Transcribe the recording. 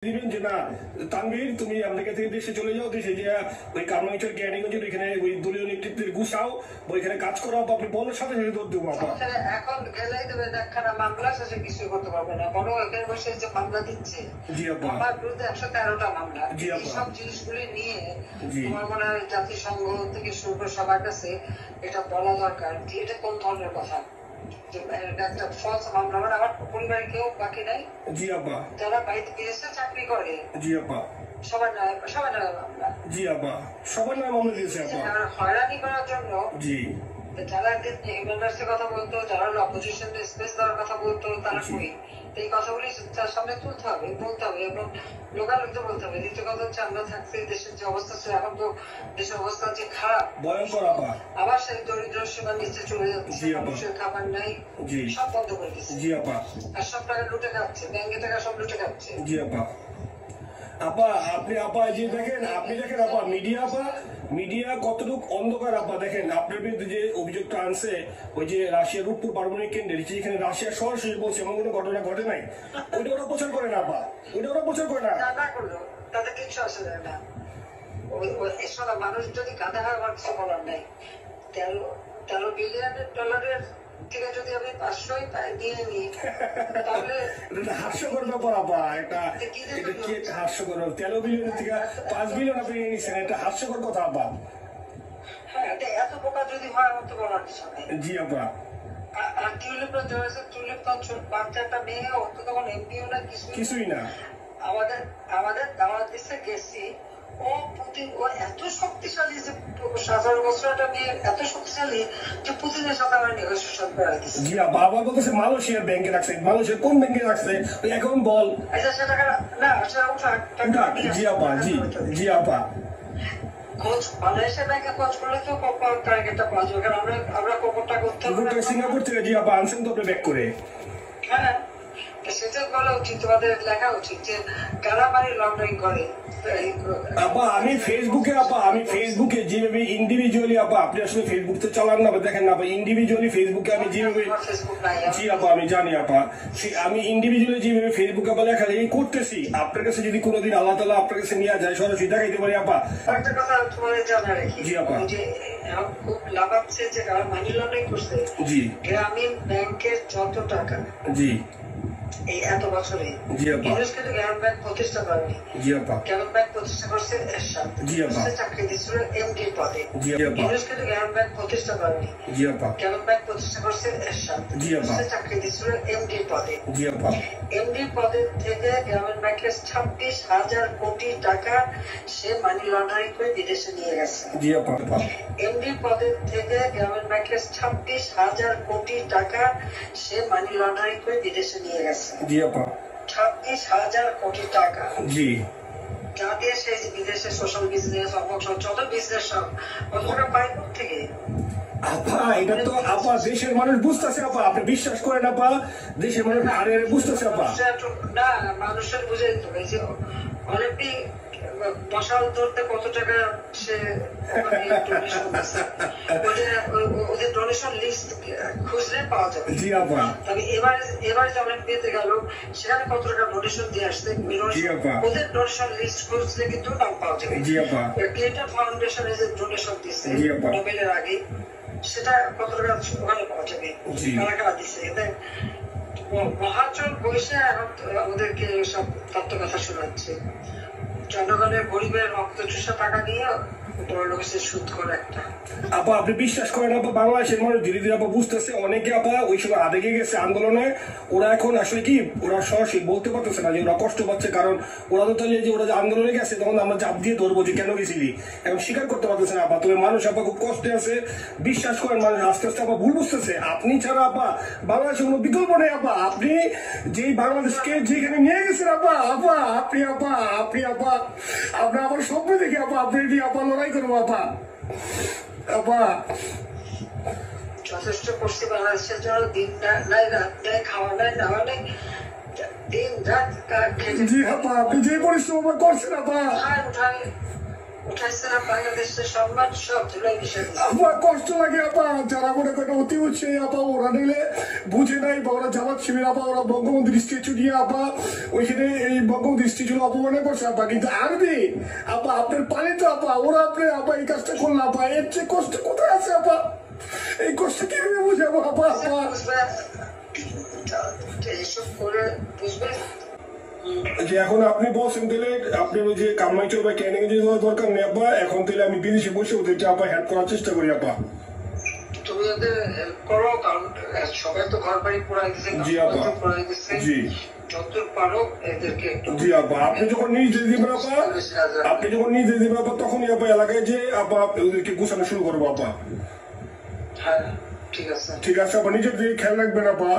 দিবেন যে না তানভীর তুমি আমেরিকা থেকে দেশে চলে যাও, দেশে যে ওই কারমাইচর জ্ঞানীগঞ্জের ওইখানে ওই দলীয় নেতৃত্বের গুছাও, ওইখানে কাজ করো, আপনি বলার সাথে সাথে দৌড় দেবো। এখন গেলেই দেবে একখানা মামলা শেষে কিছু করতে পারবে না, বড় এখানে বসে যে মামলা দিচ্ছে আমার বিরুদ্ধে 113টা মামলা, এই সব জিনিসগুলি নিয়ে তোমার মনে হয় জাতিসংঘ থেকে শুরু করে সবার কাছে এটা বলা দরকার যে এটা কোন ধরনের কথা। একটা ফলস মামলা, মানে আমার পরিবারে কেউ বাকি নাই, জি আপা, যারা বাড়িতে বিদেশে চাকরি করে, জি আপা, সবার নামে মামলা, জি আপা, সবার নামে মামলা দিয়েছে আপা, হয়রানি করার জন্য। জি, যারা হিউম্যান রাইটস এর কথা বলতো, যারা অপোজিশন স্পেস দেওয়ার কথা বলতো, তারা কই এই কথাগুলি তার সামনে তুলতে হবে, বলতে হবে এবং লোকালোকে বলতে হবে। দ্বিতীয় কথা হচ্ছে আমরা থাকছি দেশের যে অবস্থা ছিল, এখন তো দেশের অবস্থা যে খারাপ, ভয়ঙ্কর আপা, আবার সেই দরিদ্র সীমার নিচে চলে যাচ্ছে, মানুষের খাবার নাই, সব বন্ধ করে দিচ্ছে, জি আপা, আর সব টাকা লুটে খাচ্ছে, ব্যাংকে টাকা সব লুটে খাচ্ছে। জি আপা, আপা আপনি আপা যে দেখেন, আপনি দেখেন আপা মিডিয়া, আপা মিডিয়া কতটুকু অন্ধকার আপা। দেখেন আপনার বিরুদ্ধে যে অভিযোগটা আনছে ওই যে রাশিয়ার রূপপুর পারমাণবিক কেন্দ্রে, যেখানে রাশিয়া সরাসরি বলছে এমন কোনো ঘটনা ঘটে নাই, ওইটা ওরা প্রচার করে না আপা, ওইটা ওরা প্রচার করে না, না করলো তাতে কিছু আসে যায় না। এসব মানুষ যদি গাধা হয় আমার কিছু বলার নাই। 13 বিলিয়ন ডলারের থেকে যদি আমি 500ই দিয়ে নিই তাহলে এটা হাস্যকর ব্যাপার আপা, এটা হাস্যকর। 13 বিলিয়নের থেকে 5 বিলিয়ন আপনি নিয়ে নিচ্ছেন, এটা হাস্যকর কথা আপা। হ্যাঁ, এত বোকা যদি হয় আমার তো বলার কিছু নেই। জি আপা, আর টিউলিপের জয়েছে, টিউলিপ তো বাচ্চা একটা মেয়ে, ও তো তখন এমপিও না, কিছুই না। আমাদের দাওয়াত দিচ্ছে গেছি, ও এত শক্তিশালী যে 17 বছর একটা মেয়ে এত শক্তিশালী যে পুতিনের সাথে আমার নেগোসিয়েশন করে দিচ্ছে। জি বাবা বলতেছে মালয়েশিয়ার ব্যাংকে রাখছে, মালয়েশিয়ার কোন ব্যাংকে রাখছে ওই অ্যাকাউন্ট বল। আচ্ছা সে টাকা না, সেটা উঠাক। জি আপা, জি জি আপা, খোঁজ মালয়েশিয়া ব্যাংকে খোঁজ করলে তো টার্গেটটা পাওয়া যাবে, কারণ আমরা কোপরটা করতে হবে সিঙ্গাপুর থেকে। জি আপা, আনছেন তো আপনি ব্যাক করে। হ্যাঁ, সেটা বলা উচিত, তোমাদের লেখা উচিত যে কারা মানি লন্ডারিং করে। আপা আমি ফেসবুকে যেভাবে ইন্ডিভিজুয়ালি, আপা আপনি আসলে ফেসবুক তো চালান না, দেখেন না আপা, ইন্ডিভিজুয়ালি ফেসবুকে আমি যেভাবে, জি আপা আমি জানি আপা, আমি ইন্ডিভিজুয়ালি যেভাবে ফেসবুকে আপা লেখালেখি করতেছি, আপনার কাছে যদি কোনোদিন আল্লাহ তাআলা আপনার কাছে নিয়ে যায়, সরাসরি দেখাইতে পারি আপা। একটা কথা তোমাদের জানা রাখি, জি আপা, যে খুব লাভ আছে যে কারা মানি লন্ডারিং করছে, জি গ্রামীণ ব্যাংকের যত টাকা, জি এই এত বছরে, জি আপা, ইউনুস কিন্তু গ্রামীণ ব্যাংক প্রতিষ্ঠা করেনি, জি আপা, গ্রামীণ ব্যাংক প্রতিষ্ঠা করছে এরশাদ, জি আপা, চাকরি দিচ্ছিল এমডি পদে, জি আপা, ইউনুস কিন্তু গ্রামীণ ব্যাংক প্রতিষ্ঠা করেনি, জি আপা, গ্রামীণ ব্যাংক প্রতিষ্ঠা করছে এরশাদ, জি আপা, চাকরি দিচ্ছিল এমডি পদে, জি আপা, এমডি পদে থেকে গ্রামীণ ব্যাংকের 26,000 কোটি টাকা সে মানি লন্ডারিং করে বিদেশে নিয়ে গেছে, জি আপা, এমডি পদে থেকে গ্রামীণ ব্যাংকের 26,000 কোটি টাকা সে মানি লন্ডারিং করে বিদেশে নিয়ে গেছে, জি আপা, 26,000 কোটি টাকা, জি, যা দিয়ে সেই বিদেশে সোশ্যাল বিজনেস, যত বিজনেস সব কত টাকা পায় থেকে। আপা এটা তো আপা দেশের মানুষ বুঝতেছে আপা, আপনি বিশ্বাস করেন আপা, দেশের মানুষ আরে বুঝতেছে আপা, না মানুষের বুঝে দিতে হবে যে অলিম্পিক মশাল ধরতে কত টাকা সে ওদের ডোনেশন লিস্ট খুঁজলে পাওয়া যাবে, জি আপা, তবে এবার যে অলিম্পিয়াতে গেল সেখানে কত টাকা ডোনেশন দিয়ে আসতে, ওদের ডোনেশন লিস্ট খুঁজলে কিন্তু নাম পাওয়া যাবে, জি আপা, ক্লিন্টন ফাউন্ডেশনে যে ডোনেশন দিচ্ছে নোবেলের আগে সেটা কত টাকা ওখানে পাওয়া যাবে, কারা কারা দিচ্ছে। মহাজন বসে এখন আমাদেরকে সব তত্ত্ব কথা শোনাচ্ছে, জনগণের গরিবের রক্ত চুষা টাকা নিয়ে বড় লোকের সুদ করে একটা। আপা আপনি বিশ্বাস করেন আপা, বাংলাদেশের মানুষ ধীরে ধীরে আপা বুঝতেছে, অনেকে আপা ওই সময় আবেগে গেছে আন্দোলনে, ওরা এখন আসলে কি ওরা সরাসরি বলতে পারতেছে না যে ওরা কষ্ট পাচ্ছে, কারণ ওরা তো তাহলে যে ওরা যে আন্দোলনে গেছে তখন আমরা চাপ দিয়ে ধরবো যে কেন গেছিলি, এখন স্বীকার করতে পারতেছে না আপা। তবে মানুষ আপা খুব কষ্টে আছে, বিশ্বাস করেন মানুষ আস্তে আস্তে আপা ভুল বুঝতেছে, আপনি ছাড়া আপা বাংলাদেশের কোনো বিকল্প নেই আপা, আপনি যেই বাংলাদেশকে যেখানে নিয়ে গেছেন আপা, আপা আপনি আপনার আমার স্বপ্ন দেখি আপা, আপনি আপা লড়াই করবো আপা, আপা যথেষ্ট করছি বাংলাদেশের জন্য, দিন নাই রাত নাই, খাওয়া নাই দাওয়া নাই, দিন রাত জি আপা আপনি যে পরিশ্রম করছেন আপা, উঠায় উঠাইছে না বাংলাদেশের সম্মান সব ধুলাই বিষয় আপা কষ্ট লাগে আপা, যারা মনে করেন অতি উৎসাহী আপা, ওরা নিলে বুঝে নাই বা ওরা জামাত শিবির আপা, ওরা বঙ্গবন্ধুর স্ট্যাচু নিয়ে আপা ওইখানে এই বঙ্গবন্ধুর স্ট্যাচু অপমানে করছে আপা, কিন্তু আরবি আপা আপনার পালিত আপা, ওরা আপনি আপা এই কাজটা করলো আপা, এর চেয়ে কষ্ট কোথায় আছে আপা? এই কষ্ট কিভাবে বুঝাবো আপা? আপা এসব করে বুঝবেন যে এখন আপনি বলছেন তাহলে আপনার ওই যে কামাইচর বা ক্যানিং যে যাওয়ার দরকার নেই আপা, এখন তাহলে আমি বিদেশে বসে ওদেরকে আপা হেল্প করার চেষ্টা করি আপা। তুমি ওদের হেল্প করো, কারণ সবাই তো ঘর বাড়ি পুরাই দিচ্ছে, জি আপা, পুরাই দিচ্ছে, জি যত পারো এদেরকে একটু। জি আপা, আপনি যখন নির্দেশ দিবেন আপা, আপনি যখন নির্দেশ দিবেন আপা, তখনই আপা এলাকায় যে আপা ওদেরকে গুছানো শুরু করবো আপা। হ্যাঁ ঠিক আছে, ঠিক আছে আপা, নিজের দিকে খেয়াল রাখবেন আপা।